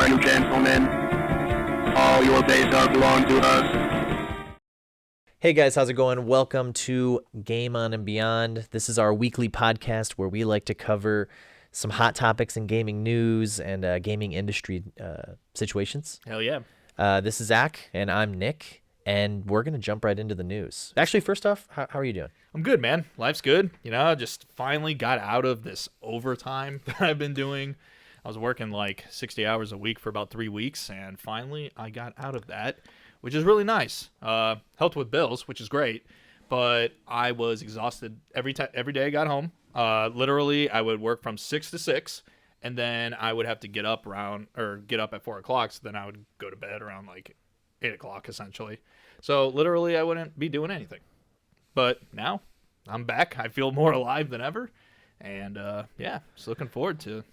and gentlemen, all your days are belong to us. Hey guys, how's it going? Welcome to Game On and Beyond. This is our weekly podcast where we like to cover some hot topics in gaming news and gaming industry situations. Hell yeah. This is Zach, and I'm Nick, and we're going to jump right into the news. Actually, first off, how are you doing? I'm good, man. Life's good. You know, I just finally got out of this overtime that I've been doing. I was working like 60 hours a week for about 3 weeks, and finally I got out of that, which is really nice. Helped with bills, which is great, but I was exhausted every day I got home. Literally, I would work from 6 to 6, and then I would have to get up at 4 o'clock, so then I would go to bed around like 8 o'clock, essentially. So literally, I wouldn't be doing anything. But now, I'm back. I feel more alive than ever, and yeah, just looking forward to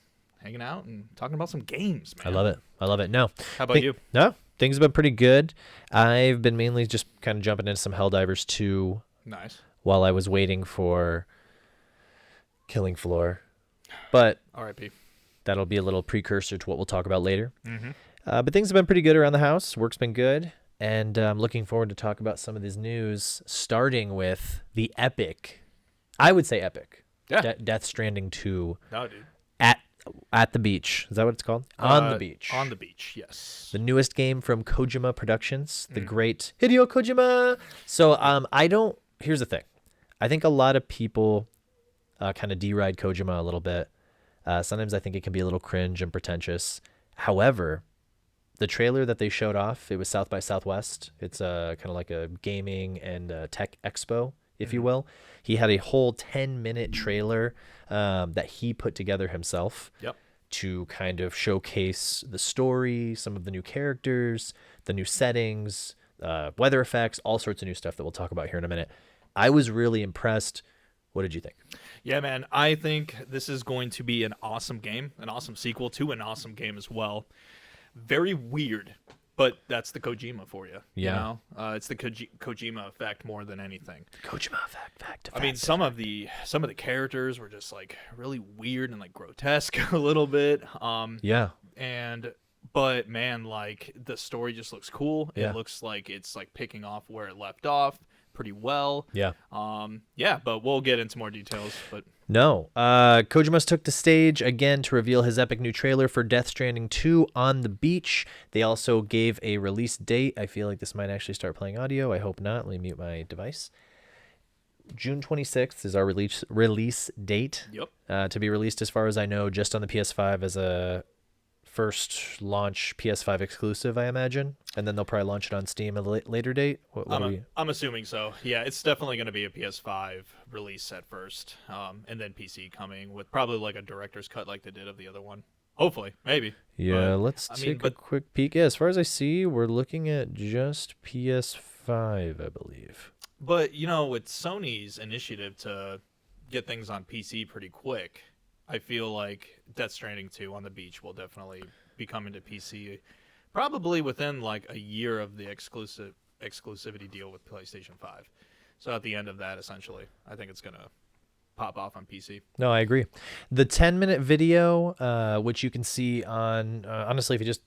hanging out and talking about some games, man. I love it. No. How about you? No, things have been pretty good. I've been mainly just kind of jumping into some Helldivers 2 Nice. while I was waiting for Killing Floor. But R.I.P. that'll be a little precursor to what we'll talk about later. Mm-hmm. But things have been pretty good around the house. Work's been good. And I'm looking forward to talk about some of these news, starting with the epic, I would say epic, Yeah. Death Stranding 2 No, dude. at the beach. Is that what it's called? On the beach. On the beach, yes. The newest game from Kojima Productions, the great Hideo Kojima. So here's the thing. I think a lot of people kind of deride Kojima a little bit. Sometimes I think it can be a little cringe and pretentious. However, the trailer that they showed off, it was South by Southwest. It's kind of like a gaming and tech expo, if you will. He had a whole 10-minute trailer that he put together himself. Yep. To kind of showcase the story, some of the new characters, the new settings, weather effects, all sorts of new stuff that we'll talk about here in a minute. I was really impressed. What did you think? Yeah, man. I think this is going to be an awesome game, an awesome sequel to an awesome game as well. Very weird, but that's the Kojima for you. Yeah. You know? It's the Kojima effect more than anything. Kojima fact. I mean, some of the characters were just like really weird and like grotesque a little bit. Yeah. But man, like the story just looks cool. Yeah. It looks like it's like picking off where it left off pretty well. Yeah. Yeah, but we'll get into more details. But No. Kojima took the stage again to reveal his epic new trailer for Death Stranding 2 on the beach. They also gave a release date. I feel like this might actually start playing audio. I hope not. Let me mute my device. June 26th is our release date. Yep. To be released, as far as I know, just on the PS5 as a first launch PS5 exclusive, I imagine. And then they'll probably launch it on Steam at a later date. I'm assuming so. Yeah, it's definitely going to be a PS5 release at first, and then PC coming with probably like a director's cut like they did of the other one. Hopefully, maybe. Yeah, let's take a quick peek. Yeah, as far as I see, we're looking at just PS5, I believe. But, you know, with Sony's initiative to get things on PC pretty quick, I feel like Death Stranding 2 on the beach will definitely be coming to PC probably within like a year of the exclusivity deal with PlayStation 5. So at the end of that, essentially, I think it's going to pop off on PC. No, I agree. The 10-minute video, which you can see on, honestly, if you just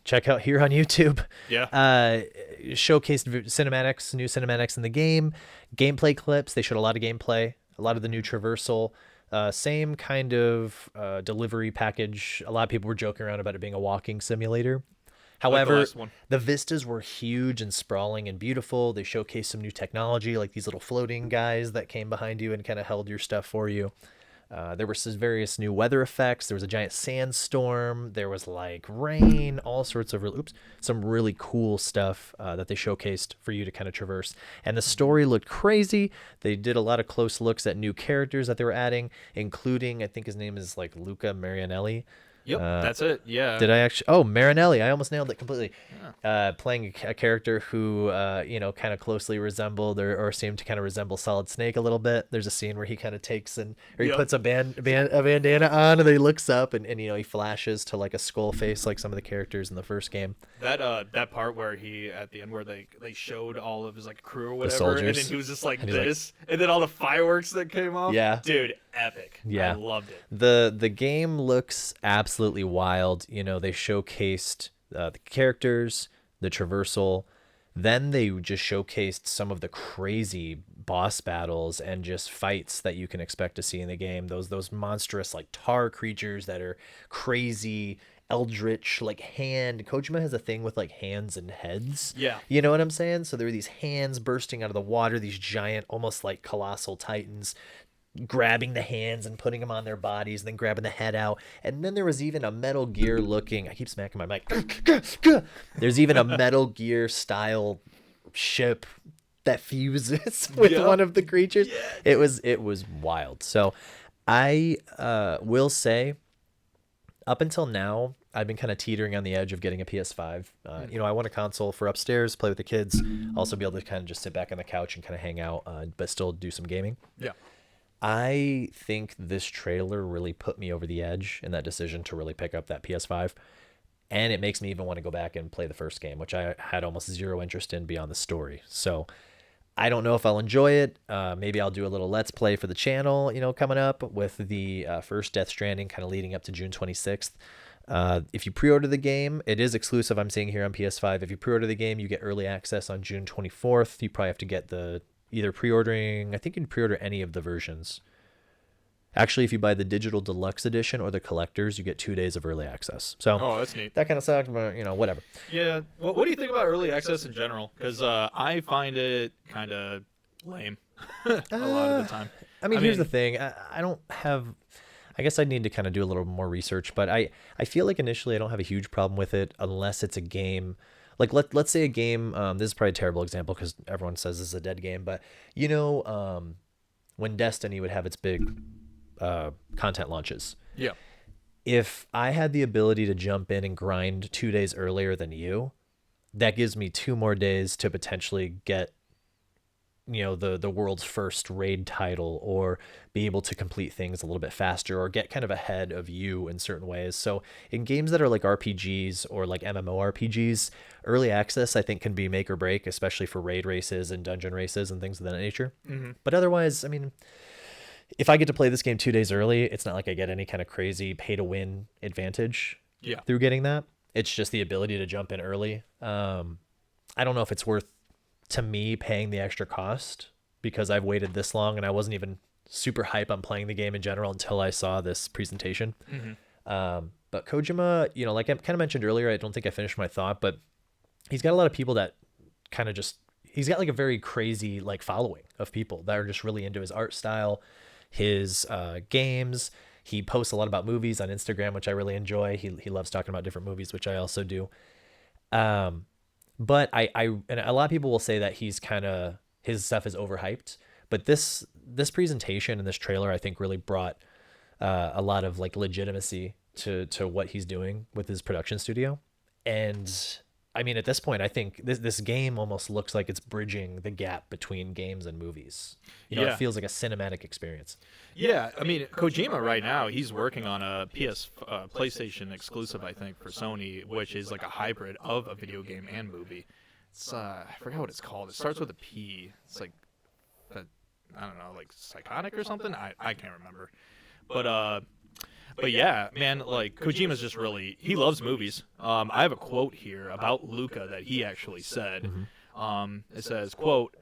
check out here on YouTube, showcased new cinematics in the game, gameplay clips. They showed a lot of gameplay, a lot of the new traversal. Same kind of delivery package. A lot of people were joking around about it being a walking simulator. However, the vistas were huge and sprawling and beautiful. They showcased some new technology, like these little floating guys that came behind you and kind of held your stuff for you. There were some various new weather effects. There was a giant sandstorm. There was like rain, all sorts of some really cool stuff that they showcased for you to kind of traverse. And the story looked crazy. They did a lot of close looks at new characters that they were adding, including, I think his name is like Luca Marinelli. Yep, that's it. Yeah. Did I actually? Oh, Marinelli. I almost nailed it completely. Yeah. Playing a character who, kind of closely resembled or seemed to kind of resemble Solid Snake a little bit. There's a scene where he kind of takes he puts a bandana on, and then he looks up and he flashes to like a skull face like some of the characters in the first game. That part where he at the end where they showed all of his like crew or whatever, the soldiers, and then he was just like this, and then all the fireworks that came off. Yeah, dude, epic. Yeah, I loved it. The game looks absolutely absolutely wild. You know, they showcased the characters, the traversal. Then they just showcased some of the crazy boss battles and just fights that you can expect to see in the game. Those monstrous like tar creatures that are crazy, eldritch, like hand. Kojima has a thing with like hands and heads. Yeah. You know what I'm saying? So there are these hands bursting out of the water, these giant, almost like colossal titans grabbing the hands and putting them on their bodies, and then grabbing the head out. And then there was even a Metal Gear looking, I keep smacking my mic. There's even a Metal Gear style ship that fuses with one of the creatures. Yes. It was wild. So I will say, up until now, I've been kind of teetering on the edge of getting a PS5. You know, I want a console for upstairs, play with the kids, also be able to kind of just sit back on the couch and kind of hang out, but still do some gaming. Yeah. I think this trailer really put me over the edge in that decision to really pick up that PS5. And it makes me even want to go back and play the first game, which I had almost zero interest in beyond the story. So I don't know if I'll enjoy it. Maybe I'll do a little Let's Play for the channel, you know, coming up with the first Death Stranding kind of leading up to June 26th. If you pre-order the game, it is exclusive, I'm seeing here on PS5. If you pre-order the game, you get early access on June 24th. You probably have to get either pre-ordering, I think you can pre-order any of the versions. Actually, if you buy the digital deluxe edition or the collectors, you get 2 days of early access. So that's neat. That kind of sucks, but you know, whatever. Yeah. What do you think about early access in general? Because I find it kind of lame a lot of the time. I mean, here's the thing. I don't have. I guess I'd need to kind of do a little more research, but I feel like initially I don't have a huge problem with it unless it's a game. Like let's say a game. This is probably a terrible example because everyone says this is a dead game, but you know, when Destiny would have its big content launches. Yeah. If I had the ability to jump in and grind 2 days earlier than you, that gives me 2 more days to potentially get, you know, the world's first raid title, or be able to complete things a little bit faster, or get kind of ahead of you in certain ways. So in games that are like RPGs or like MMORPGs, early access I think can be make or break, especially for raid races and dungeon races and things of that nature. Mm-hmm. But otherwise, I mean, if I get to play this game 2 days early, it's not like I get any kind of crazy pay to win advantage through getting that. It's just the ability to jump in early. I don't know if it's worth to me paying the extra cost, because I've waited this long and I wasn't even super hype on playing the game in general until I saw this presentation. Mm-hmm. But Kojima, you know, like I kind of mentioned earlier, I don't think I finished my thought, but he's got a lot of people that kind of just, he's got like a very crazy like following of people that are just really into his art style, his games. He posts a lot about movies on Instagram, which I really enjoy. He loves talking about different movies, which I also do. But and a lot of people will say that he's kind of, his stuff is overhyped, but this presentation and this trailer, I think, really brought a lot of like legitimacy to what he's doing with his production studio. And I mean, at this point, I think this game almost looks like it's bridging the gap between games and movies. You know, it feels like a cinematic experience. Yeah, I mean, Kojima right now, he's working on a PlayStation exclusive, I think, for Sony, which is like a hybrid of a video game and movie. It's I forgot what it's called. It starts with a P. It's like, I don't know, like Psychotic or something. I can't remember. But yeah, man, like Kojima's just really, he loves movies. I have a quote here about Luca that he actually said. Mm-hmm. It says, quote,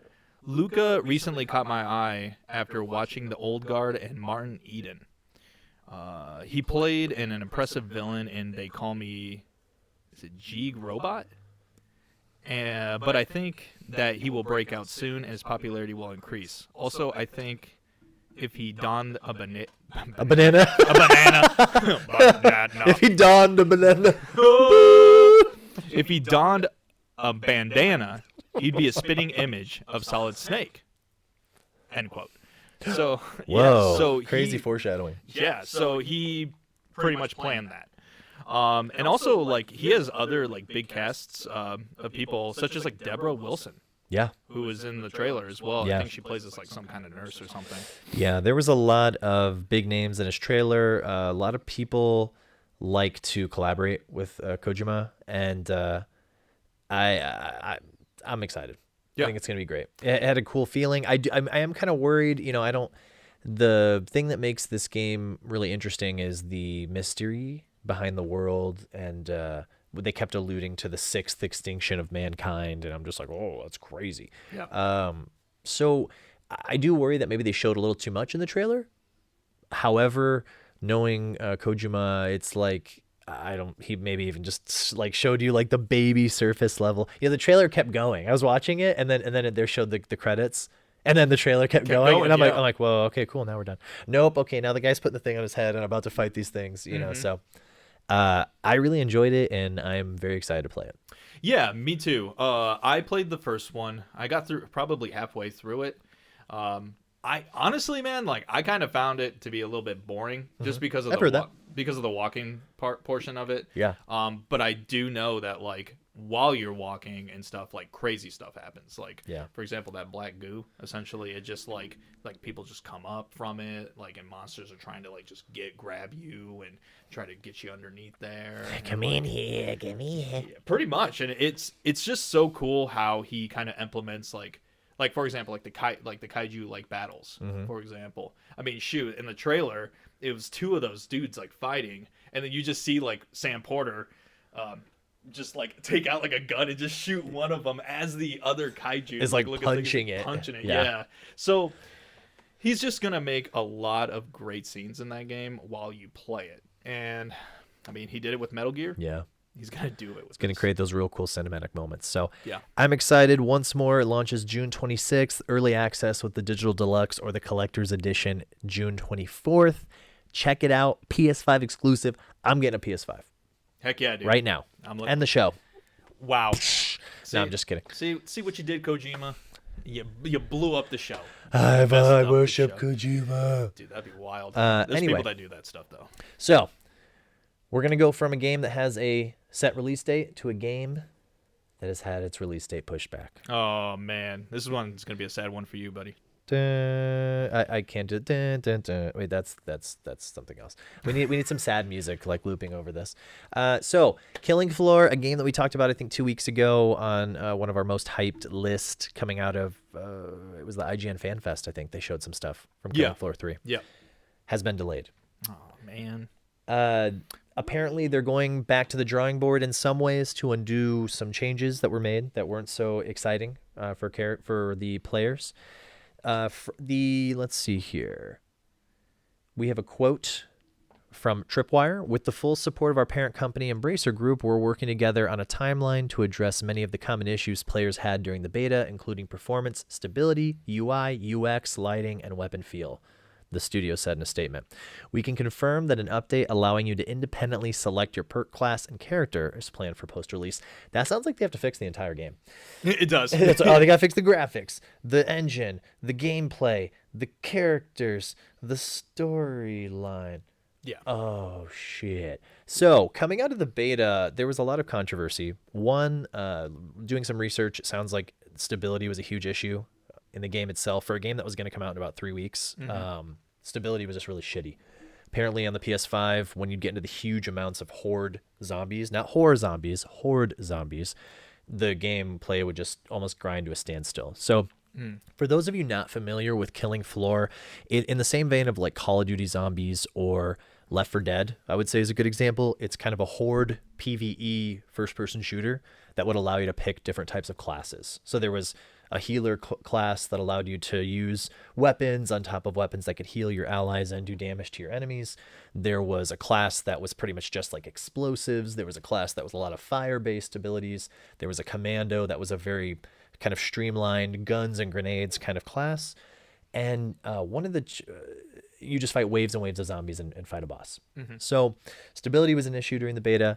"Luca recently caught my eye after watching The Old Guard and Martin Eden. He played an impressive villain in They Call Me, is it Jeeg Robot? But I think that he will break out soon and his popularity will increase. Also, I think if he donned a banana. If he donned a banana. If he donned a bandana, he'd be a spitting image of Solid Snake." End quote. So, whoa, yeah, so crazy foreshadowing. Yeah, so he pretty much planned that. And also, like, he has other like big casts of people, such as like Deborah Wilson. Yeah. Who was in the trailer as well. Yeah. I think she plays as like some kind of nurse or something. Yeah, there was a lot of big names in his trailer. A lot of people like to collaborate with Kojima, and I'm excited. Yeah. I think it's gonna be great. It had a cool feeling. I am kind of worried. You know, the thing that makes this game really interesting is the mystery behind the world, and they kept alluding to the 6th extinction of mankind, and I'm just like, oh, that's crazy. Yeah. So I do worry that maybe they showed a little too much in the trailer. However, knowing Kojima, it's like he maybe even just like showed you like the baby surface level. Yeah, the trailer kept going. I was watching it, and then they showed the credits, and then the trailer kept going, and I'm like, well, okay, cool, now we're done. Nope, okay, now the guy's putting the thing on his head and about to fight these things, you know. So I really enjoyed it, and I'm very excited to play it. Yeah, me too. I played the first one. I got through probably halfway through it. I honestly, man, like I kind of found it to be a little bit boring just because of the walking portion of it. Yeah. But I do know that like while you're walking and stuff, like crazy stuff happens. Like, for example, that black goo. Essentially, it just like people just come up from it, like, and monsters are trying to like just grab you and try to get you underneath there. Come in here, come here. Yeah, pretty much, and it's just so cool how he kind of implements like for example, like the kaiju like battles, for example. I mean, shoot, in the trailer, it was 2 of those dudes like fighting, and then you just see like Sam Porter, just like take out like a gun and just shoot one of them as the other kaiju is like punching it. Yeah. So he's just gonna make a lot of great scenes in that game while you play it, and I mean, he did it with Metal Gear. Yeah. He's going to do it. It's going to create those real cool cinematic moments. So yeah, I'm excited. Once more, it launches June 26th. Early access with the Digital Deluxe or the Collector's Edition June 24th. Check it out. PS5 exclusive. I'm getting a PS5. Heck yeah, dude. Right now. End the show. Wow. No, I'm just kidding. See what you did, Kojima? You blew up the show. I worship Kojima. Dude, that'd be wild. There's anyway, people that do that stuff, though. So we're going to go from a game that has a set release date to a game that has had its release date pushed back. Oh, man. This one's going to be a sad one for you, buddy. I can't do it. Wait, that's something else. We need some sad music like looping over this. So Killing Floor, a game that we talked about I think 2 weeks ago on one of our most hyped list coming out of it was the IGN Fan Fest. I think they showed some stuff from Killing Floor 3. Yeah, has been delayed. Oh man. Apparently they're going back to the drawing board in some ways to undo some changes that were made that weren't so exciting for the players. Let's see here. We have a quote from Tripwire. With the full support of our parent company, Embracer Group, we're working together on a timeline to address many of the common issues players had during the beta, including performance, stability, UI, UX, lighting, and weapon feel. The studio said in a statement. We can confirm that an update allowing you to independently select your perk class and character is planned for post-release. That sounds like they have to fix the entire game. It does. They got to fix the graphics, the engine, the gameplay, the characters, the storyline. Yeah. Oh, shit. So, coming out of the beta, there was a lot of controversy. One, doing some research, it sounds like stability was a huge issue in the game itself. For a game that was going to come out in about 3 weeks, stability was just really shitty. Apparently on the PS5, when you'd get into the huge amounts of horde zombies, not horror zombies, horde zombies, the gameplay would just almost grind to a standstill. So for those of you not familiar with Killing Floor, in the same vein of like Call of Duty Zombies or Left 4 Dead, I would say is a good example. It's kind of a horde PvE first-person shooter that would allow you to pick different types of classes. So there was a healer class that allowed you to use weapons on top of weapons that could heal your allies and do damage to your enemies. There was a class that was pretty much just like explosives. There was a class that was a lot of fire-based abilities. There was a commando that was a very kind of streamlined guns and grenades kind of class. And one of the... you just fight waves and waves of zombies and fight a boss. So stability was an issue during the beta.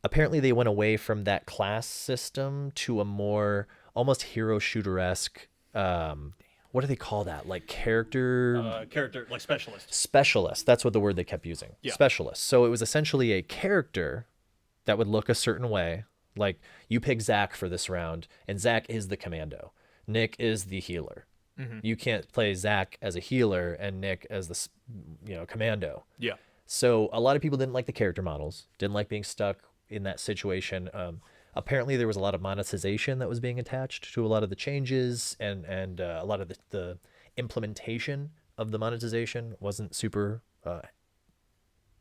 Apparently they went away from that class system to a more almost hero shooter-esque, what do they call that? Like character, like specialist. Specialist. That's what the word they kept using. Yeah. Specialist. So it was essentially a character that would look a certain way. Like you pick Zach for this round, and Zach is the commando. Nick is the healer. You can't play Zach as a healer and Nick as the commando. Yeah. So a lot of people didn't like the character models, didn't like being stuck in that situation. Apparently there was a lot of monetization that was being attached to a lot of the changes, and a lot of the implementation of the monetization wasn't super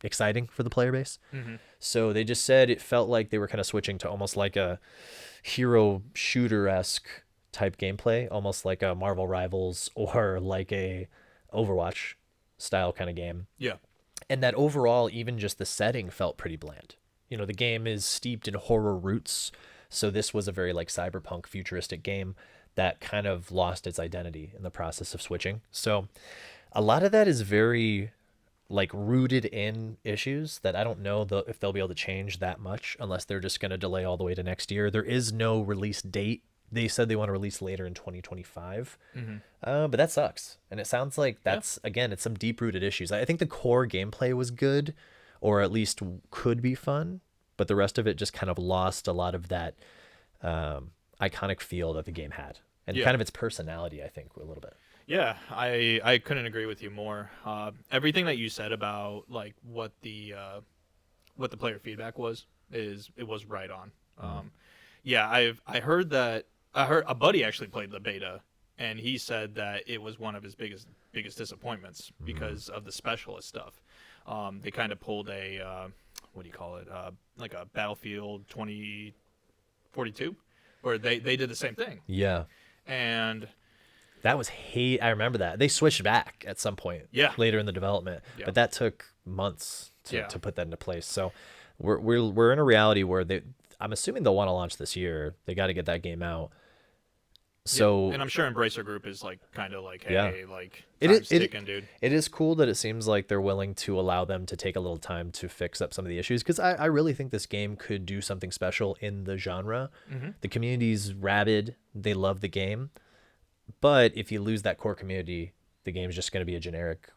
exciting for the player base. So they just said it felt like they were kind of switching to almost like a hero shooter-esque type gameplay, almost like a Marvel Rivals or like a Overwatch style kind of game. Yeah. And that overall, even just the setting felt pretty bland. You know, the game is steeped in horror roots, so this was a very like cyberpunk futuristic game that kind of lost its identity in the process of switching. So a lot of that is very like rooted in issues that I don't know if they'll be able to change that much unless they're just going to delay all the way to next year. There is no release date. They said they want to release later in 2025, but that sucks. And it sounds like that's, again, it's some deep-rooted issues. I think the core gameplay was good, or at least could be fun, but the rest of it just kind of lost a lot of that iconic feel that the game had, and kind of its personality, I think, a little bit. Yeah, I couldn't agree with you more. Everything that you said about like what the player feedback was it was right on. Yeah, I heard a buddy actually played the beta, and he said that it was one of his biggest disappointments because of the specialist stuff. They kind of pulled a what do you call it? Like a Battlefield 2042, where they did the same thing. Yeah, and that was I remember that they switched back at some point. Yeah. Later in the development, but that took months to put that into place. So we're in a reality where I'm assuming they'll want to launch this year. They got to get that game out. So and I'm sure Embracer Group is like kind of like, hey, like time's ticking, dude. It is cool that it seems like they're willing to allow them to take a little time to fix up some of the issues, because I really think this game could do something special in the genre. The community's rabid. They love the game. But if you lose that core community, the game's just going to be a generic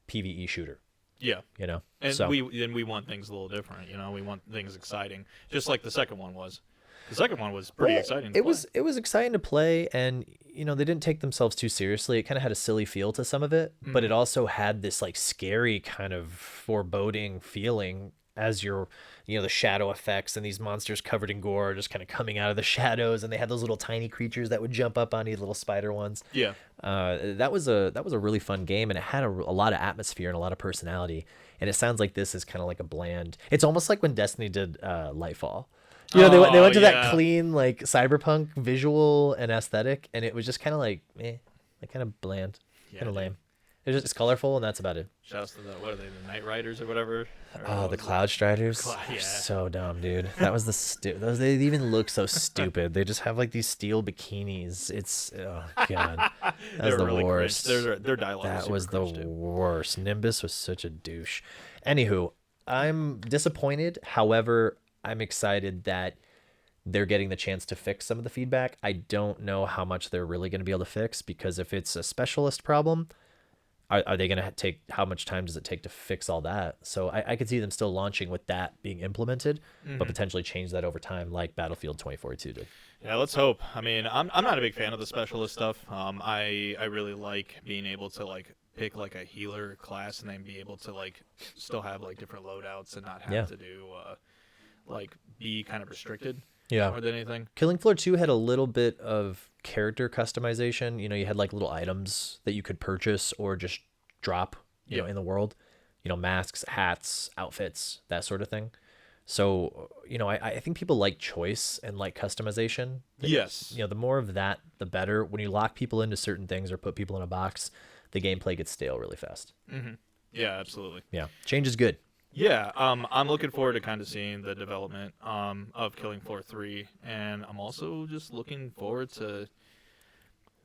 PvE shooter. Yeah. You know? And we want things a little different, you know? We want things exciting, just like the second one was. The second one was pretty exciting to play. It was exciting to play, and you know, they didn't take themselves too seriously. It kind of had a silly feel to some of it, but it also had this like scary kind of foreboding feeling as you're, you know, the shadow effects and these monsters covered in gore just kind of coming out of the shadows, and they had those little tiny creatures that would jump up on you, little spider ones. Yeah. That was a really fun game, and it had a lot of atmosphere and a lot of personality. And it sounds like this is kind of like a bland. It's almost like when Destiny did Lightfall. You know, they went to that clean like cyberpunk visual and aesthetic, and it was just kind of like like kind of bland, kind of lame. It's colorful, and that's about it. Shouts to what are they, the Night Riders or whatever? Oh, the Cloud Striders. Yeah. So dumb, dude. That was those. They even look so stupid. They just have like these steel bikinis. It's god. That was the really worst. Their dialogue. That was the worst. Nimbus was such a douche. Anywho, I'm disappointed. However, I'm excited that they're getting the chance to fix some of the feedback. I don't know how much they're really going to be able to fix, because if it's a specialist problem, are they going to take, how much time does it take to fix all that? So I could see them still launching with that being implemented, but potentially change that over time like Battlefield 2042 did. Yeah, let's hope. I mean, I'm not a big fan of the specialist stuff. I really like being able to like pick like a healer class and then be able to like still have like different loadouts and not have to do like be kind of restricted. Yeah. More than anything. Killing Floor 2 had a little bit of character customization. You know, you had like little items that you could purchase or just drop, you know, in the world. You know, masks, hats, outfits, that sort of thing. So, you know, I think people like choice and like customization. Yes. You know, the more of that, the better. When you lock people into certain things or put people in a box, the gameplay gets stale really fast. Yeah, absolutely. Yeah. Change is good. Yeah, I'm looking forward to kind of seeing the development of Killing Floor 3, and I'm also just looking forward to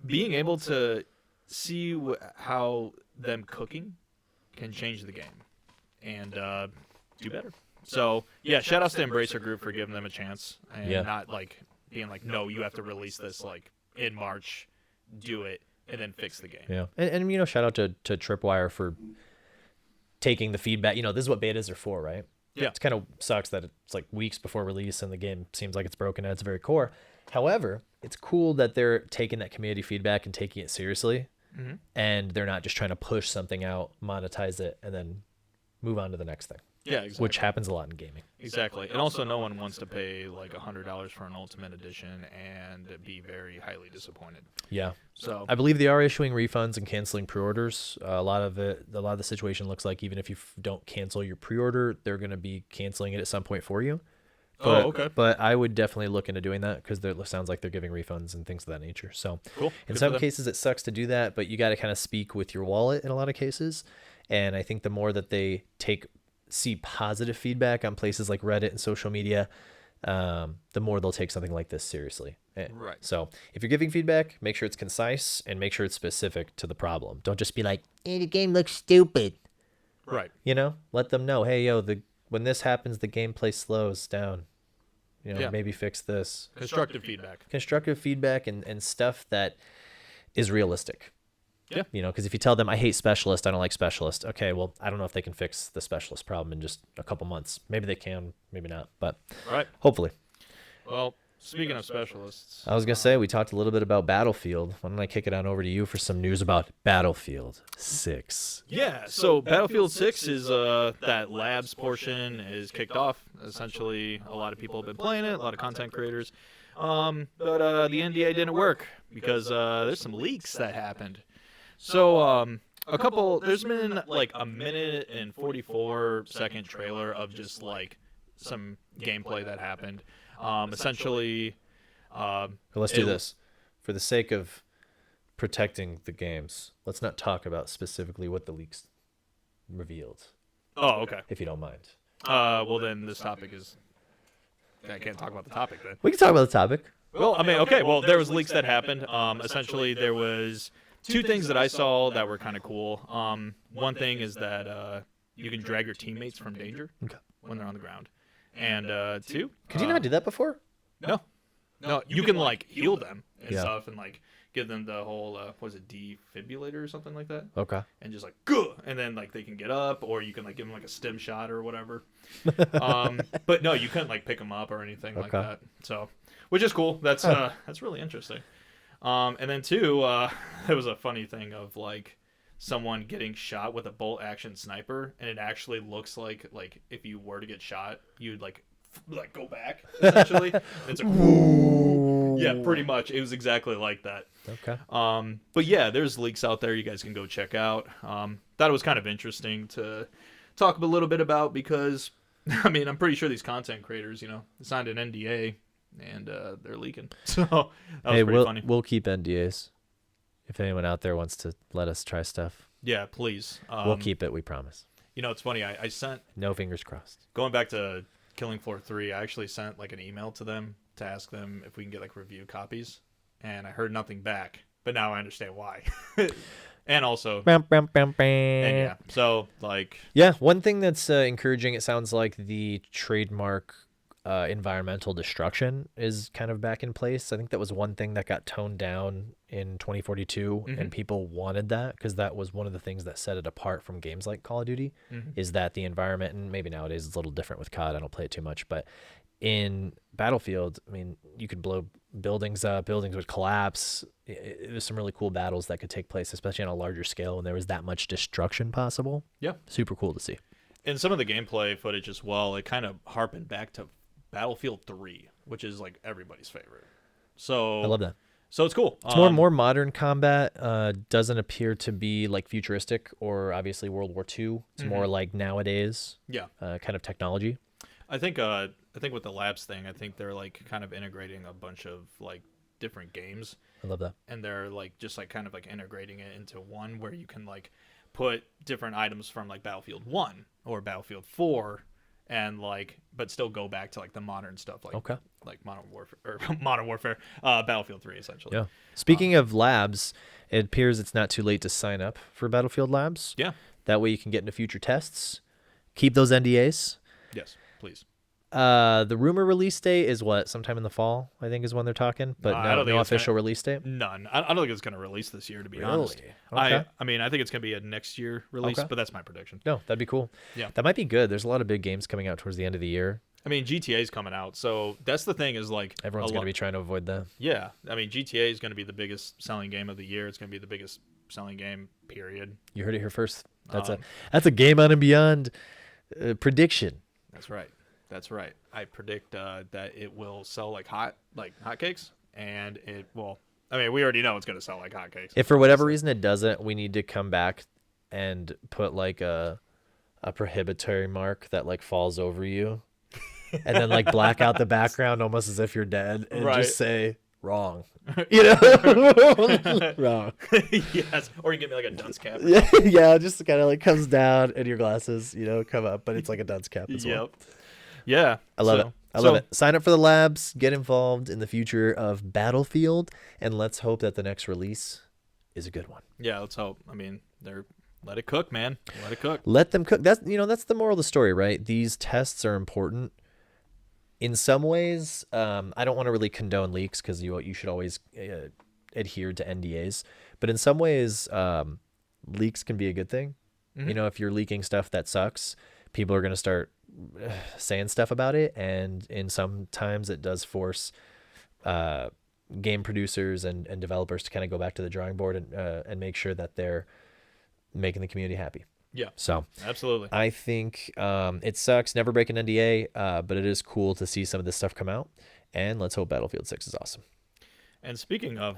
being able to see how them cooking can change the game and do better. So, yeah, shout outs to Embracer Group for giving them a chance and not like being like, no, you have to release this like in March, do it, and then fix the game. Yeah, and you know, shout out to Tripwire for taking the feedback. You know, this is what betas are for, right? Yeah. It kind of sucks that it's like weeks before release and the game seems like it's broken at its very core. However, it's cool that they're taking that community feedback and taking it seriously, and they're not just trying to push something out, monetize it, and then move on to the next thing. Yeah, exactly. which happens a lot in gaming. Exactly. And also, no one wants to pay like $100 for an Ultimate Edition and be very highly disappointed. Yeah. So I believe they are issuing refunds and canceling pre-orders. A lot of the situation looks like even if you don't cancel your pre-order, they're going to be canceling it at some point for you. But, okay. But I would definitely look into doing that because it sounds like they're giving refunds and things of that nature. So cool. In some cases, it sucks to do that, but you got to kind of speak with your wallet in a lot of cases. And I think the more that they see positive feedback on places like Reddit and social media, the more they'll take something like this seriously. Right. So if you're giving feedback, make sure it's concise and make sure it's specific to the problem. Don't just be like, the game looks stupid. Right. You know, let them know, hey, when this happens, the gameplay slows down. You know, maybe fix this. Constructive feedback. Constructive feedback and stuff that is realistic. Yeah. You know, because if you tell them, I hate specialist, I don't like specialist. Okay, well, I don't know if they can fix the specialist problem in just a couple months. Maybe they can, maybe not, but hopefully. Well, speaking of specialists, I was going to say, we talked a little bit about Battlefield. Why don't I kick it on over to you for some news about Battlefield 6? Yeah, so Battlefield 6 is that labs portion is kicked off. Essentially, a lot of people have been playing it, a lot of content creators. But the NDA didn't work because there's some leaks that happened. So there's been like a minute and 44-second trailer of just like some gameplay that happened. Essentially, Let's do this. For the sake of protecting the games, let's not talk about specifically what the leaks revealed. Oh, okay. If you don't mind. Well, then this topic is... I can't talk about the topic then. We can talk about the topic. Well, I mean, okay. Well, there was leaks that happened. Essentially, there was two things that I saw that were kind of cool. One thing is that you can drag your teammates from danger when they're on the ground. And two... Could you not do that before? No, you can like heal them and stuff and like give them the whole was it defibrillator or something like that? Okay. And just like go, and then like they can get up, or you can like give them like a stim shot or whatever. But no, you couldn't like pick them up or anything like that. So, which is cool. That's really interesting. And then two, there was a funny thing of like someone getting shot with a bolt action sniper, and it actually looks like if you were to get shot, you'd like go back essentially. It's like yeah, pretty much. It was exactly like that. Okay. But yeah, there's leaks out there you guys can go check out. Thought it was kind of interesting to talk a little bit about because I mean, I'm pretty sure these content creators, signed an NDA and they're leaking. So that was pretty funny. We'll keep NDAs. If anyone out there wants to let us try stuff, yeah, please. We'll keep it. We promise. It's funny. I sent no fingers crossed. Going back to Killing Floor 3, I actually sent like an email to them to ask them if we can get like review copies, and I heard nothing back. But now I understand why. And also, and so like one thing that's encouraging. It sounds like the trademark environmental destruction is kind of back in place. I think that was one thing that got toned down in 2042, and people wanted that because that was one of the things that set it apart from games like Call of Duty, is that the environment, and maybe nowadays it's a little different with COD. I don't play it too much, but in Battlefield, I mean, you could blow buildings up, buildings would collapse. There's some really cool battles that could take place, especially on a larger scale, and there was that much destruction possible. Yeah. Super cool to see. And some of the gameplay footage as well, it kind of harpened back to Battlefield 3, which is like everybody's favorite. So I love that. So it's cool. It's more modern combat. Doesn't appear to be like futuristic or obviously World War II. It's more like nowadays. Yeah. Kind of technology. I think with the labs thing, I think they're like kind of integrating a bunch of like different games. I love that. And they're like just like kind of like integrating it into one where you can like put different items from like Battlefield 1 or Battlefield 4 and like but still go back to like the modern stuff like Modern Warfare, Battlefield 3 essentially. Yeah. Speaking of labs, it appears it's not too late to sign up for Battlefield Labs. Yeah. That way you can get into future tests. Keep those NDAs. Yes, please. The rumor release date is what? Sometime in the fall, I think, is when they're talking, but no official release date. None. I don't think it's going to release this year, to be honest. Okay. I mean, I think it's going to be a next year release, but that's my prediction. No, that'd be cool. Yeah, that might be good. There's a lot of big games coming out towards the end of the year. I mean, GTA is coming out, so that's the thing is like everyone's going to be trying to avoid that. Yeah, I mean, GTA is going to be the biggest selling game of the year. It's going to be the biggest selling game. Period. You heard it here first. That's a Game On and Beyond Prediction. That's right. That's right. I predict that it will sell like hotcakes, and it will. I mean, we already know it's going to sell like hotcakes. If for whatever reason it doesn't, we need to come back and put like a prohibitory mark that like falls over you, and then like black out the background almost as if you're dead, and just say wrong. You know, wrong. Yes, or you get me like a dunce cap. Yeah, just kind of like comes down, and your glasses, come up, but it's like a dunce cap as well. Yep. Yeah, I love it. I love it. Sign up for the labs, get involved in the future of Battlefield, and let's hope that the next release is a good one. Yeah, let's hope. I mean, let it cook, man. Let it cook. Let them cook. That's the moral of the story, right? These tests are important. In some ways, I don't want to really condone leaks because you should always adhere to NDAs. But in some ways, leaks can be a good thing. Mm-hmm. If you're leaking stuff that sucks, people are going to start saying stuff about it, and sometimes it does force game producers and developers to kind of go back to the drawing board and make sure that they're making the community happy. Yeah. So absolutely. I think it sucks. Never break an NDA, but it is cool to see some of this stuff come out. And let's hope Battlefield 6 is awesome. And speaking of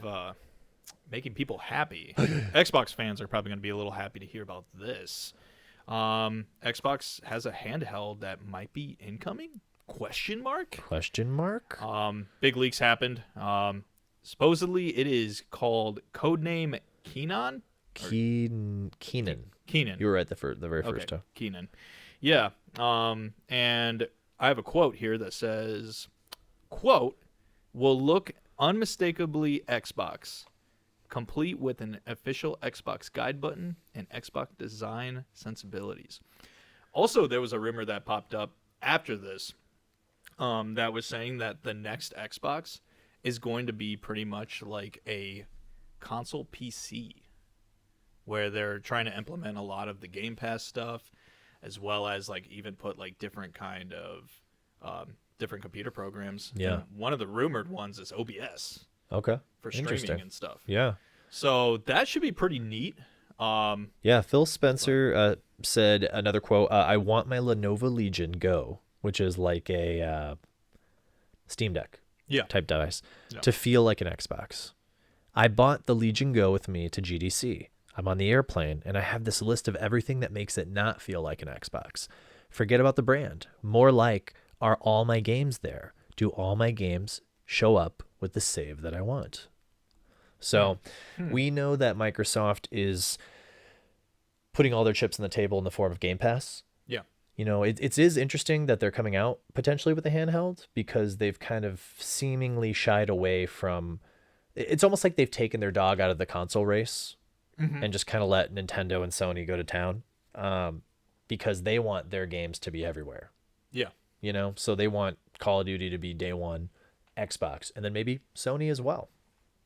making people happy, Xbox fans are probably going to be a little happy to hear about this. Xbox has a handheld that might be incoming? Question mark? Big leaks happened. Supposedly it is called codename Keenan. Keenan. You were right the very first time. Keenan. Yeah. And I have a quote here that says, quote, "will look unmistakably Xbox, complete with an official Xbox guide button and Xbox design sensibilities." Also, there was a rumor that popped up after this that was saying that the next Xbox is going to be pretty much like a console PC, where they're trying to implement a lot of the Game Pass stuff, as well as like even put like different kind of different computer programs. Yeah. And one of the rumored ones is OBS. Okay. For streaming and stuff. Yeah. So that should be pretty neat. Yeah. Phil Spencer said, another quote, "I want my Lenovo Legion Go," which is like a Steam Deck type device, to feel like an Xbox. "I bought the Legion Go with me to GDC. I'm on the airplane, and I have this list of everything that makes it not feel like an Xbox. Forget about the brand. More like, are all my games there? Do all my games show up with the save that I want?" So we know that Microsoft is putting all their chips on the table in the form of Game Pass. Yeah. It is interesting that they're coming out potentially with a handheld, because they've kind of seemingly shied away from... It's almost like they've taken their dog out of the console race and just kind of let Nintendo and Sony go to town, because they want their games to be everywhere. Yeah. So they want Call of Duty to be day one Xbox, and then maybe Sony as well.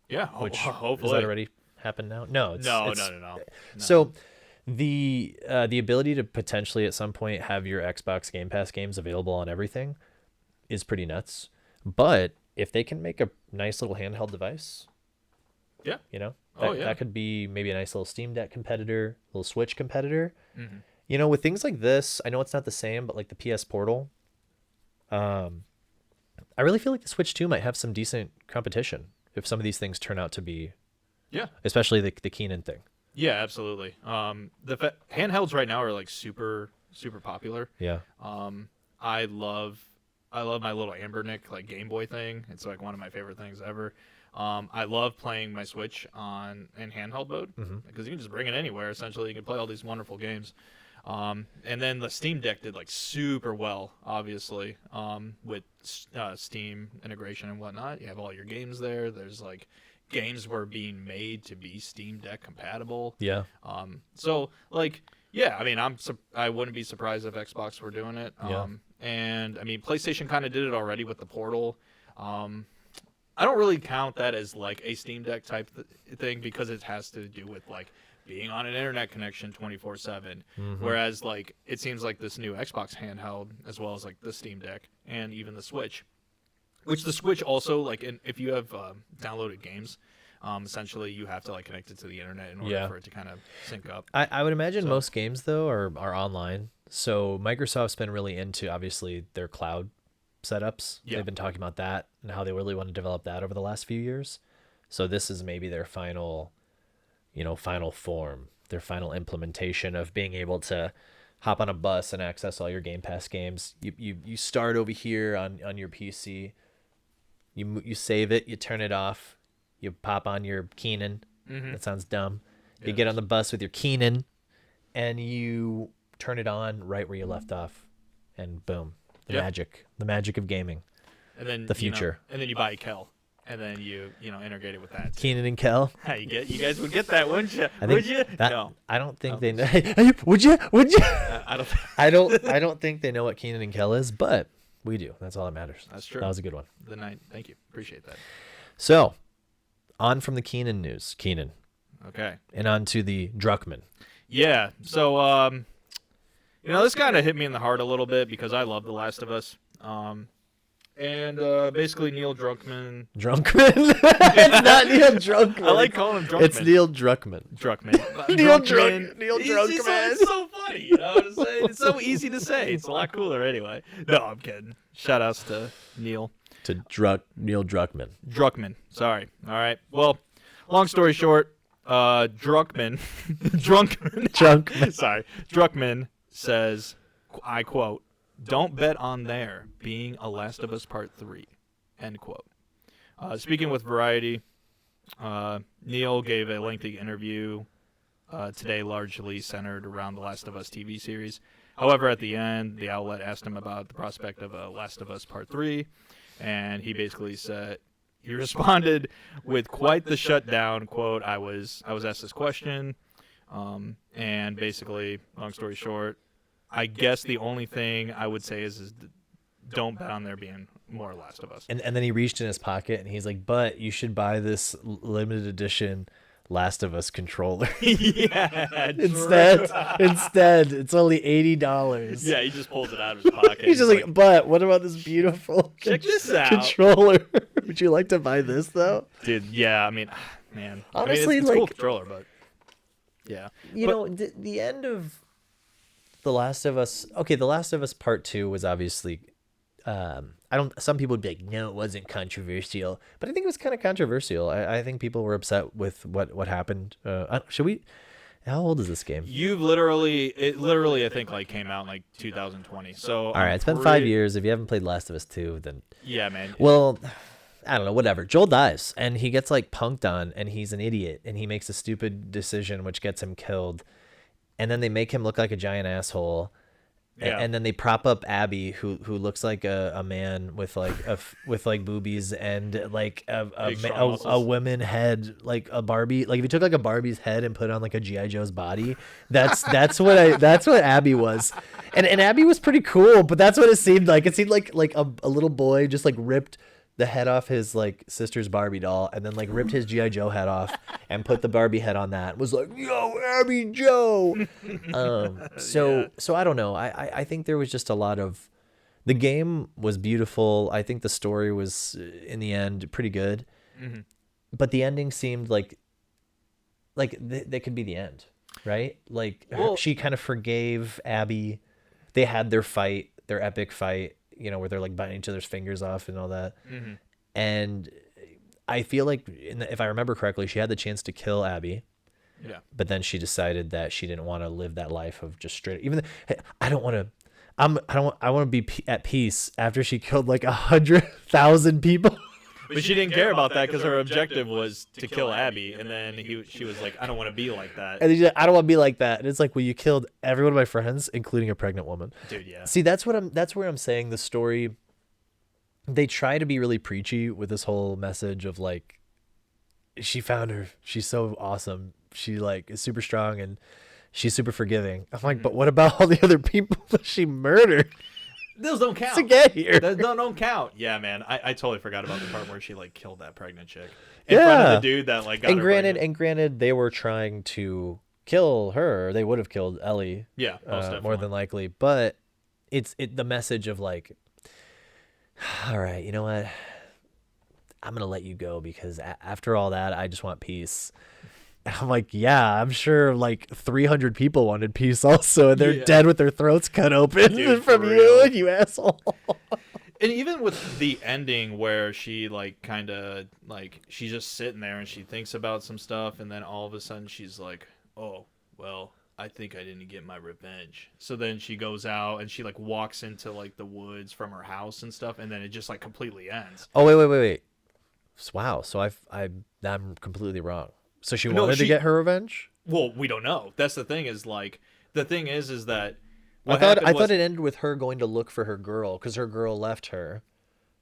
Yeah, which hopefully. Has that already happened now? No. No. So the ability to potentially at some point have your Xbox Game Pass games available on everything is pretty nuts. But if they can make a nice little handheld device, that could be maybe a nice little Steam Deck competitor, little Switch competitor. Mm-hmm. With things like this, I know it's not the same, but like the PS Portal, I really feel like the Switch 2 might have some decent competition if some of these things turn out to be, especially the Keenan thing. Yeah, absolutely. The handhelds right now are like super popular. Yeah. I love my little Ambernick like Game Boy thing. It's like one of my favorite things ever. I love playing my Switch in handheld mode, because you can just bring it anywhere. Essentially, you can play all these wonderful games. And then the Steam Deck did like super well, obviously, with Steam integration and whatnot. You have all your games there. There's like games were being made to be Steam Deck compatible. Yeah. So like, yeah, I mean, I wouldn't be surprised if Xbox were doing it. And I mean, PlayStation kind of did it already with the Portal. I don't really count that as like a Steam Deck type thing, because it has to do with like being on an internet connection 24/7. Whereas like it seems like this new Xbox handheld, as well as like the Steam Deck and even the Switch, which the Switch also like, if you have downloaded games, essentially you have to like connect it to the internet in order for it to kind of sync up. I would imagine most games though are online. So Microsoft's been really into, obviously, their cloud setups. Yeah. They've been talking about that and how they really want to develop that over the last few years. So this is maybe their final, final form, their final implementation of being able to hop on a bus and access all your Game Pass games. You start over here on your PC. You save it, you turn it off, you pop on your Keenan. That sounds dumb. You get on the bus with your Keenan, and you turn it on right where you left off, and boom, the magic of gaming. And then the future. And then you buy a Kel, and then you integrate it with that. Keenan and Kel. You guys would get that, wouldn't you? Would you? No, I don't think they know. Would you? I don't. I don't think they know what Keenan and Kel is, but we do. That's all that matters. That's true. That was a good one. Thank you. Appreciate that. So, on from the Keenan news. Keenan. Okay. And on to the Druckmann. Yeah. So, this kind of hit me in the heart a little bit because I love The Last of Us. And basically Neil Druckmann. Druckmann? It's not Neil Druckmann. I like calling him Druckmann. It's Neil Druckmann. Neil Druckmann. It's so funny. You know what I'm saying? It's so easy to say. It's a lot cooler anyway. No, I'm kidding. Shout outs to Neil. Neil Druckmann. Druckmann. Sorry. All right. Well, long story short, Druckmann. Sorry. Druckmann says, I quote, "Don't bet on there being a Last of Us Part 3." End quote. Speaking with Variety, Neil gave a lengthy interview today, largely centered around the Last of Us TV series. However, at the end, the outlet asked him about the prospect of a Last of Us Part 3, and he basically said, he responded with quite the shutdown, quote, I was asked this question, and basically, long story short, I guess the only thing I would say is don't bet on there being more Last of Us. And then he reached in his pocket and he's like, but you should buy this limited edition Last of Us controller. Yeah. Instead, it's only $80. Yeah, he just pulls it out of his pocket. He's just like, but what about this beautiful check this out controller? Would you like to buy this though? Dude, yeah, I mean, man. Honestly, it's a cool controller, but yeah. The end of The Last of Us. Okay, The Last of Us Part 2 was obviously some people would be like, no, it wasn't controversial, but I think it was kind of controversial. I think people were upset with what happened. How old is this game? It literally I think like came out in like 2020. So all right, it's been 5 years. If you haven't played Last of Us 2, then yeah, man. Well, I don't know, whatever. Joel dies and he gets like punked on and he's an idiot and he makes a stupid decision which gets him killed. And then they make him look like a giant asshole. Yeah. And then they prop up Abby, who looks like a man with like boobies and like a woman head, like a Barbie. Like if you took like a Barbie's head and put on like a G.I. Joe's body, that's what Abby was. And Abby was pretty cool, but that's what it seemed like. It seemed like a little boy just like ripped the head off his like sister's Barbie doll and then like ripped his G.I. Joe head off and put the Barbie head on that. Was like, yo, Abby Joe. So I don't know. I think there was just a lot of, the game was beautiful. I think the story was in the end pretty good, but the ending seemed like they could be the end, right? Like she kind of forgave Abby. They had their fight, their epic fight, where they're like biting each other's fingers off and all that. And I feel like, if I remember correctly, she had the chance to kill Abby. Yeah. But then she decided that she didn't want to live that life of just straight. I want to be at peace after she killed like 100,000 people. But she didn't care about that because her objective was to kill Abby, and then she was like, "I don't want to be like that." And she's like, "I don't want to be like that." And it's like, "Well, you killed every one of my friends, including a pregnant woman." Dude, yeah. See, that's where I'm saying the story. They try to be really preachy with this whole message of like, she found her. She's so awesome. She like is super strong and she's super forgiving. I'm like, but what about all the other people that she murdered? Those don't count. To get here. Those don't count. Yeah, man. I totally forgot about the part where she like killed that pregnant chick in front of the dude that like got her pregnant. And granted, they were trying to kill her. They would have killed Ellie. Yeah, more than likely. But it's the message of like, all right, you know what? I'm gonna let you go because after all that, I just want peace. I'm like, yeah, I'm sure like 300 people wanted peace also, and they're dead with their throats cut open. Dude, from you asshole. And even with the ending where she like kind of like she's just sitting there and she thinks about some stuff, and then all of a sudden she's like, oh well, I think I didn't get my revenge. So then she goes out and she like walks into like the woods from her house and stuff, and then it just like completely ends. Oh wait. Wow. So I'm completely wrong. So she wanted to get her revenge? Well, we don't know. That's the thing. Is like the thing is that I thought it ended with her going to look for her girl because her girl left her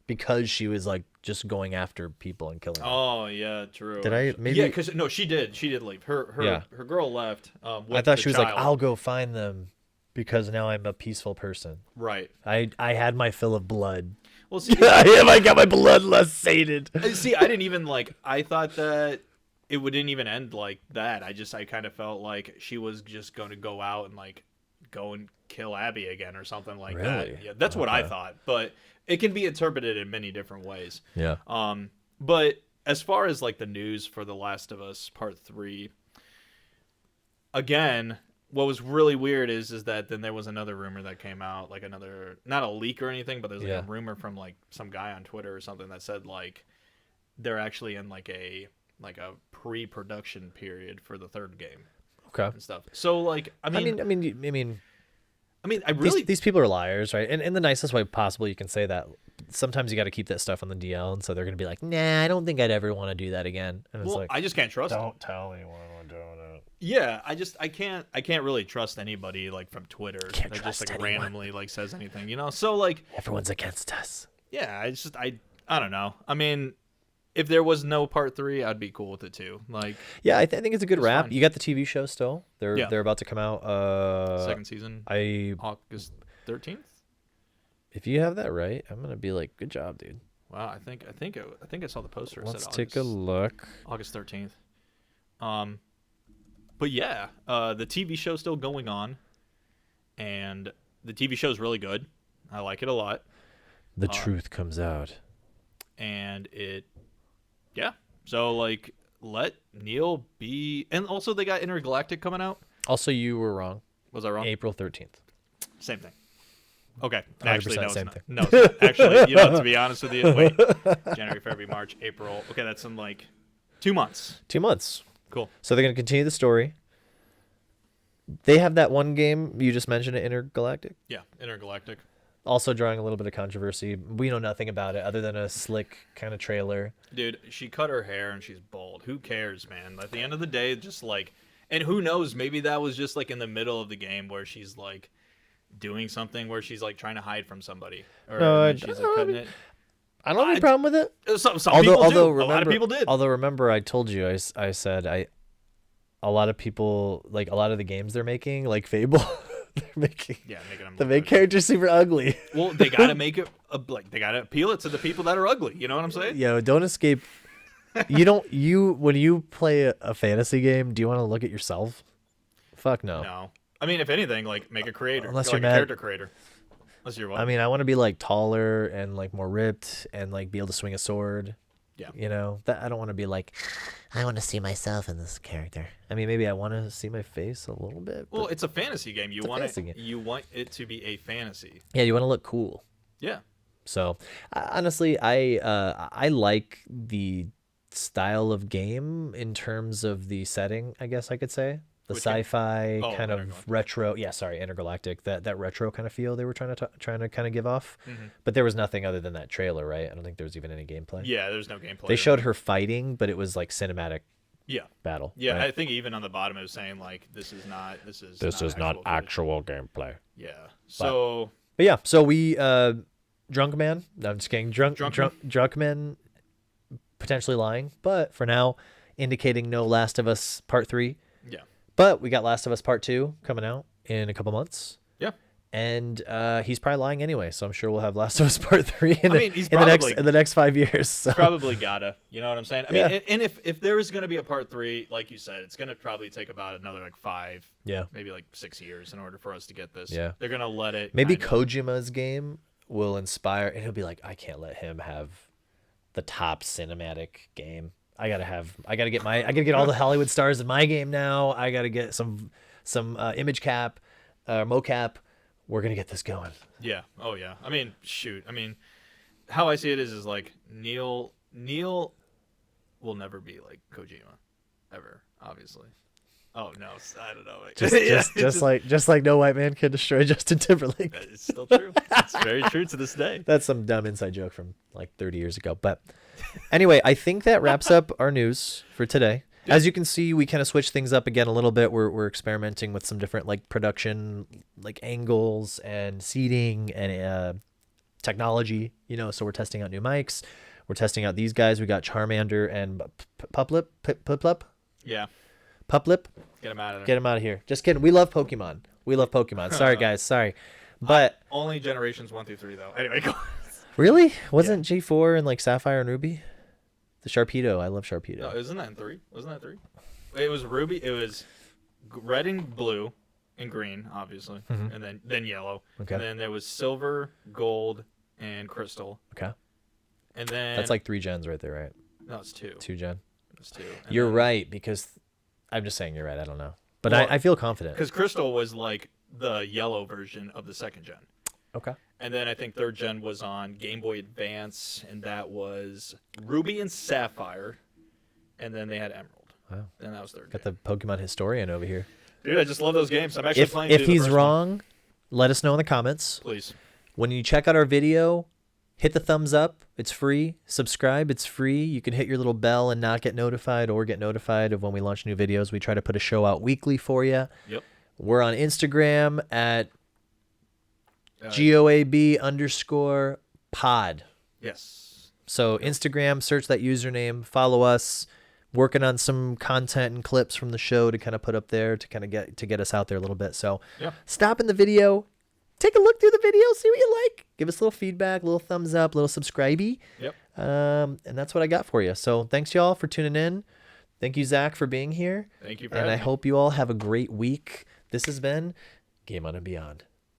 because she was like just going after people and killing them. Oh yeah, true. Did I maybe? Yeah, because no, she did leave. Her girl left. I thought she was like, I'll go find them because now I'm a peaceful person. Right. I had my fill of blood. Well, see, I got my bloodlust sated. See, I didn't even like. I thought that it wouldn't even end like that. I kind of felt like she was just going to go out and like go and kill Abby again or something like that. Yeah, that's what I thought. But it can be interpreted in many different ways. Yeah. But as far as like the news for The Last of Us Part 3, again, what was really weird is that then there was another rumor that came out, like another, not a leak or anything, but there's like a rumor from like some guy on Twitter or something that said like they're actually in like a pre-production period for the third game. Okay. And stuff. So like, I mean, I really these people are liars, right? And in the nicest way possible, you can say that. Sometimes you got to keep that stuff on the DL, and so they're gonna be like, "Nah, I don't think I'd ever want to do that again." And it's like, I just can't trust them. Don't tell anyone we're doing it. Yeah, I can't really trust anybody like from Twitter Can't that trust just like anyone. randomly like says anything, you know? So like Everyone's against us. yeah, I don't know. I mean, if there was no part 3, I'd be cool with it too. Like Yeah, I think it's a good wrap. fine. You got the TV show still. They're about to come out. second season, August 13th. If you have that right, I'm gonna be like, good job, dude. Wow, I think I saw the poster. Let's Said take a look. August 13th. But yeah, the TV show's still going on, and the TV show's really good. I like it a lot. The truth comes out. And so like let Neil be, and also they got Intergalactic coming out. Also, you were wrong. Was I wrong? April 13th. Same thing. Okay. Actually, no, same it's thing. not. No, it's not. Actually, you know, to be honest with you, wait. January, February, March, April. Okay, that's in like 2 months. 2 months. Cool. So they're going to continue the story. They have that one game you just mentioned, Intergalactic. Yeah, Intergalactic. Also drawing a little bit of controversy. We know nothing about it other than a slick kind of trailer. Dude, she cut her hair and she's bald. Who cares, man? At the end of the day, just like, and who knows, maybe that was just like in the middle of the game where she's like doing something where she's like trying to hide from somebody. Or No, she's like cutting it. I don't have a problem with it. Some people do. Remember, a lot of people did. Although remember, I told you, I said a lot of people, like a lot of the games they're making, like Fable, they're making them the main character's super ugly. Well, they gotta make it they gotta appeal it to the people that are ugly. You know what I'm saying? Yo, don't escape. When you play a fantasy game, do you want to look at yourself? Fuck no. No. I mean, if anything, like make a creator, Unless like you're a mad. character creator. Unless you're what? I mean, I want to be like taller and like more ripped and like be able to swing a sword. Yeah. You know, that I don't want to be like, I want to see myself in this character. I mean, maybe I want to see my face a little bit. Well, it's a fantasy game. You want it to be a fantasy. Yeah, you want to look cool. Yeah. So, honestly, I like the style of game in terms of the setting, I guess I could say. The sci-fi kind of retro, Intergalactic, that retro kind of feel they were trying to kind of give off. Mm-hmm. But there was nothing other than that trailer, right? I don't think there was even any gameplay. Yeah, there's no gameplay. They showed her fighting, but it was like cinematic. Yeah. Battle. Yeah, right? I think even on the bottom it was saying like this is not actual gameplay. Yeah. So. But yeah, so we drunk man. No, I'm just kidding. Drunk man potentially lying, but for now indicating no Last of Us Part 3. Yeah. But we got Last of Us Part 2 coming out in a couple months. Yeah. And he's probably lying anyway, so I'm sure we'll have Last of Us Part 3 in he's the next 5 years. So. He's probably gotta. You know what I'm saying? I mean, and if there is going to be a Part 3, like you said, it's going to probably take about another like 5, maybe like 6 years in order for us to get this. Yeah. They're going to let it. Maybe Kojima's game will inspire, and he'll be like, I can't let him have the top cinematic game. I gotta get all the Hollywood stars in my game now. I gotta get some image cap, mocap. We're gonna get this going. Yeah. Oh yeah. I mean, shoot. I mean, how I see it is like Neil will never be like Kojima, ever. Obviously. Oh no, I don't know. Just like no white man can destroy Justin Timberlake. It's still true. It's very true to this day. That's some dumb inside joke from like 30 years ago. But anyway, I think that wraps up our news for today. Yeah. As you can see, we kind of switched things up again a little bit. We're experimenting with some different like production, like angles and seating and technology. You know, so we're testing out new mics. We're testing out these guys. We got Charmander and Puplip. Yeah. Puplip. Get him out of there. Get him out of here. Just kidding. We love Pokemon. Sorry, guys. Sorry. But only generations 1 through 3, though. Anyway, go on. Really? Wasn't G4 and like Sapphire and Ruby? The Sharpedo. I love Sharpedo. No, isn't that in 3? Wasn't that 3? It was Ruby. It was red and blue and green, obviously. Mm-hmm. And then yellow. Okay. And then there was silver, gold, and crystal. Okay. And then... That's like 3 gens right there, right? No, it's 2. 2 gen? It's 2. You're right, because... I'm just saying you're right. I don't know. But well, I feel confident. Because crystal was like the yellow version of the 2nd gen. Okay. And then I think 3rd gen was on Game Boy Advance, and that was Ruby and Sapphire. And then they had Emerald. Wow. And that was 3rd gen. Got the Pokemon historian over here. Dude, I just love those games. I'm actually playing. If he's wrong, let us know in the comments. Please. When you check out our video, hit the thumbs up. It's free. Subscribe. It's free. You can hit your little bell and not get notified or get notified of when we launch new videos. We try to put a show out weekly for you. Yep. We're on Instagram at GOAB_pod. Yes. So Instagram, search that username, follow us. Working on some content and clips from the show to kind of put up there to kind of get us out there a little bit. So stop in the video. Take a look through the video, see what you like. Give us a little feedback, a little thumbs up, a little subscribey. Yep. And that's what I got for you. So thanks, y'all, for tuning in. Thank you, Zach, for being here. Thank you for having me. And I hope you all have a great week. This has been Game On and Beyond.